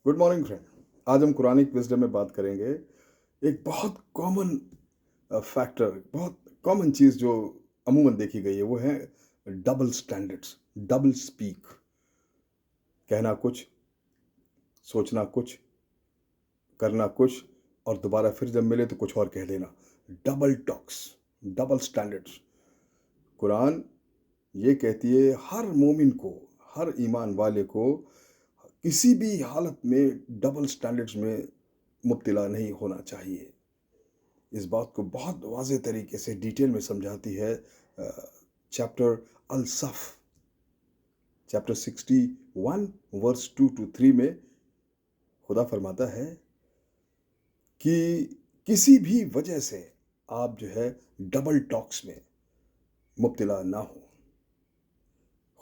Good morning friend. आज हम Quranic wisdom में बात करेंगे। एक बहुत कॉमन फैक्टर, बहुत कॉमन चीज़ जो अमूमन देखी गई है, वो है डबल स्टैंडर्ड्स, डबल स्पीक। कहना कुछ, सोचना कुछ, करना कुछ और दोबारा फिर जब मिले तो कुछ और कह देना। Double talks, double standards. Quran ये कहती है हर मोमिन को, हर ईमान वाले को किसी भी हालत में डबल स्टैंडर्ड्स में मुब्तला नहीं होना चाहिए। इस बात को बहुत वाज़ेह तरीके से डिटेल में समझाती है chapter Al Saff, chapter 61 verse 2 to 3 में खुदा फरमाता है कि किसी भी वजह से आप जो है डबल टॉक्स में मुब्तला ना हो।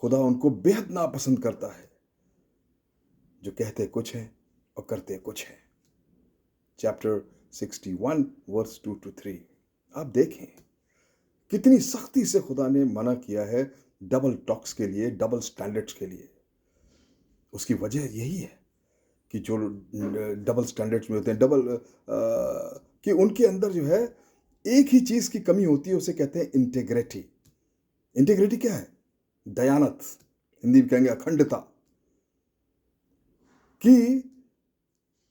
खुदा उनको बेहद नापसंद करता है जो कहते कुछ हैं और करते कुछ हैं। Chapter 61 verse 2 to 3। आप देखें कितनी सख्ती से खुदा ने मना किया है डबल टॉक्स के लिए, डबल स्टैंडर्ड्स के लिए। उसकी वजह यही है कि जो डबल स्टैंडर्ड्स में होते हैं, कि उनके अंदर जो है एक ही चीज़ की कमी होती है, उसे कहते हैं इंटेग्रिटी। इंटेग्रिटी क्या है? दयानत, हिंदी में कहेंगे अखंडता। कि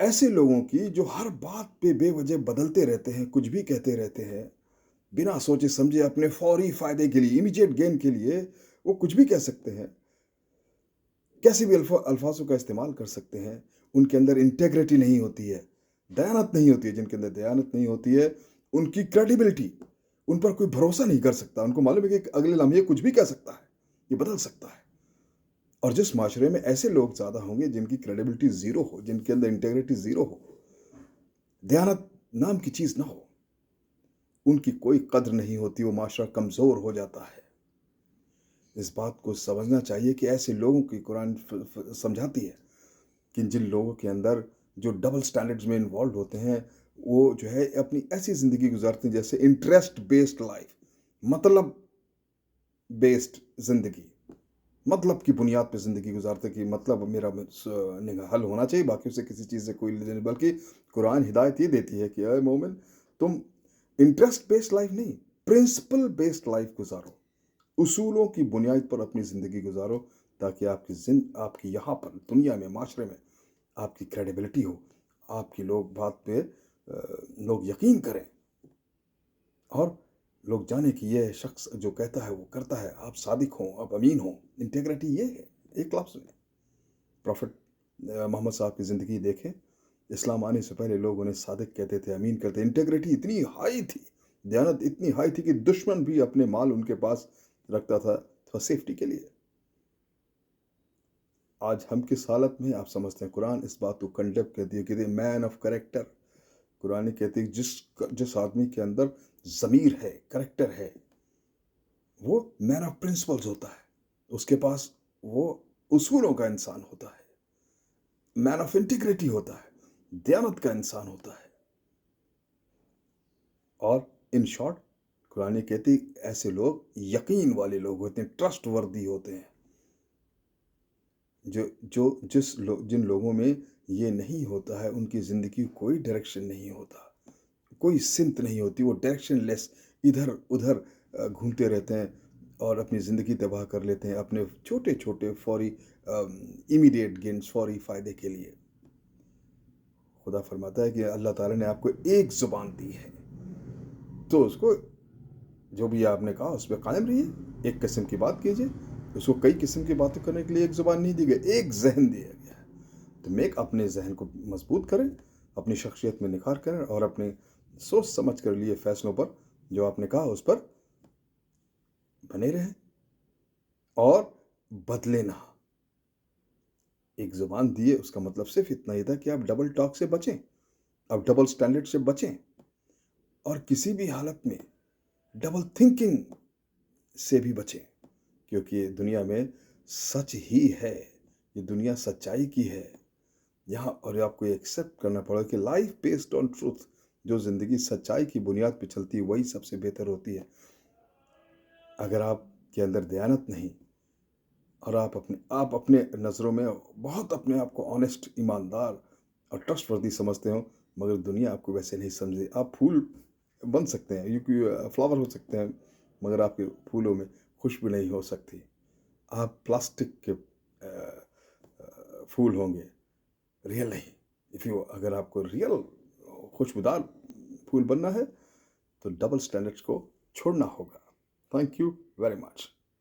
ऐसे लोगों की जो हर बात पे बेवजह बदलते रहते हैं, कुछ भी कहते रहते हैं, बिना सोचे समझे अपने फौरी फायदे के लिए, इमीडिएट गेन के लिए वो कुछ भी कह सकते हैं, कैसे भी अल्फाजों का इस्तेमाल कर सकते हैं। उनके अंदर इंटेग्रिटी नहीं होती है, दयानत नहीं होती है। जिनके अंदर दयानत नहीं होती है, उनकी क्रेडिबिलिटी, उन पर कोई भरोसा नहीं कर सकता। उनको मालूम है कि अगले लम्हे कुछ भी कह सकता है, ये बदल सकता है। और जिस माशरे में ऐसे लोग ज़्यादा होंगे जिनकी क्रेडिबिलिटी ज़ीरो हो, जिनके अंदर इंटेग्रिटी ज़ीरो हो, दयानत नाम की चीज़ ना हो, उनकी कोई कद्र नहीं होती, वो माशरा कमज़ोर हो जाता है। इस बात को समझना चाहिए कि ऐसे लोगों की कुरान समझाती है कि जिन लोगों के अंदर जो डबल स्टैंडर्ड्स में इन्वॉल्व होते हैं, वो जो है अपनी ऐसी ज़िंदगी गुजारते हैं जैसे इंटरेस्ट बेस्ड लाइफ, मतलब बेस्ड ज़िंदगी, मतलब की बुनियाद पे ज़िंदगी गुजारते कि मतलब मेरा हल होना चाहिए, बाकी उससे किसी चीज़ से कोई लेना नहीं। बल्कि कुरान हिदायत ये देती है कि अय मोमिन, तुम इंटरेस्ट बेस्ड लाइफ नहीं, प्रिंसिपल बेस्ड लाइफ गुजारो, उसूलों की बुनियाद पर अपनी ज़िंदगी गुजारो, ताकि आपकी यहाँ पर दुनिया में, माशरे में आपकी क्रेडिबिलिटी हो, आपकी लोग बात पे लोग यकीन करें और लोग जाने कि ये शख्स जो कहता है वो करता है। आप सादिक हों, आप अमीन हों। इंटेग्रिटी ये है, एक लफ्ज़ में। प्रॉफिट मोहम्मद साहब की ज़िंदगी देखें, इस्लाम आने से पहले लोग उन्हें सादिक कहते थे, अमीन करते। इंटेग्रिटी इतनी हाई थी, दयानत इतनी हाई थी कि दुश्मन भी अपने माल उनके पास रखता था सेफ्टी के लिए। आज हम किस हालत में आप समझते हैं? कुरान इस बात को कंडेम कहती है, कहती है मैन ऑफ करेक्टर। कुरान कहती है जिस आदमी के अंदर ज़मीर है, करेक्टर है, वो मैन ऑफ प्रिंसिपल्स होता है। उसके पास वो उसूलों का इंसान होता है, मैन ऑफ इंटीग्रिटी होता है, दयानत का इंसान होता है। और इन शॉर्ट कुरान कहती ऐसे लोग यकीन वाले लोग होते हैं, ट्रस्ट वर्दी होते हैं। जो जो जिन लोगों में ये नहीं होता है, उनकी ज़िंदगी कोई डायरेक्शन नहीं होता, कोई सिमत नहीं होती। वो डायरेक्शन लेस इधर उधर घूमते रहते हैं और अपनी ज़िंदगी तबाह कर लेते हैं अपने छोटे छोटे फौरी इमीडिएट गेन्स, फौरी फ़ायदे के लिए। खुदा फरमाता है कि अल्लाह ताला ने आपको एक ज़ुबान दी है, तो उसको जो भी आपने कहा उस पर कायम रहिए। एक किस्म की बात कीजिए, उसको कई किस्म की बातें करने के लिए एक ज़ुबान नहीं दी गई, एक जहन दिया गया है। तो मेक अपने जहन को मजबूत करें, अपनी शख्सियत में निखार करें और अपने सोच समझ कर लिए फैसलों पर जो आपने कहा उस पर बने रहें और बदले ना। एक ज़ुबान दी है, उसका मतलब सिर्फ इतना ही था कि आप डबल टॉक से बचें, आप डबल स्टैंडर्ड से बचें और किसी भी हालत में डबल थिंकिंग से भी बचें, क्योंकि दुनिया में सच ही है, ये दुनिया सच्चाई की है यहाँ। और आपको एक्सेप्ट करना पड़ेगा कि लाइफ बेस्ड ऑन ट्रूथ, जो ज़िंदगी सच्चाई की बुनियाद पर चलती है वही सबसे बेहतर होती है। अगर आपके अंदर दयानत नहीं, और आप अपने नज़रों में बहुत अपने आप को ऑनेस्ट, ईमानदार और ट्रस्टवर्दी समझते हो, मगर दुनिया आपको वैसे नहीं समझे। आप फूल बन सकते हैं, फ्लावर हो सकते हैं, मगर आपके फूलों में खुशबू नहीं हो सकती। आप प्लास्टिक के फूल होंगे, रियल नहीं। अगर आपको रियल खुशबूदार फूल बनना है, तो डबल स्टैंडर्ड्स को छोड़ना होगा। Thank you very much.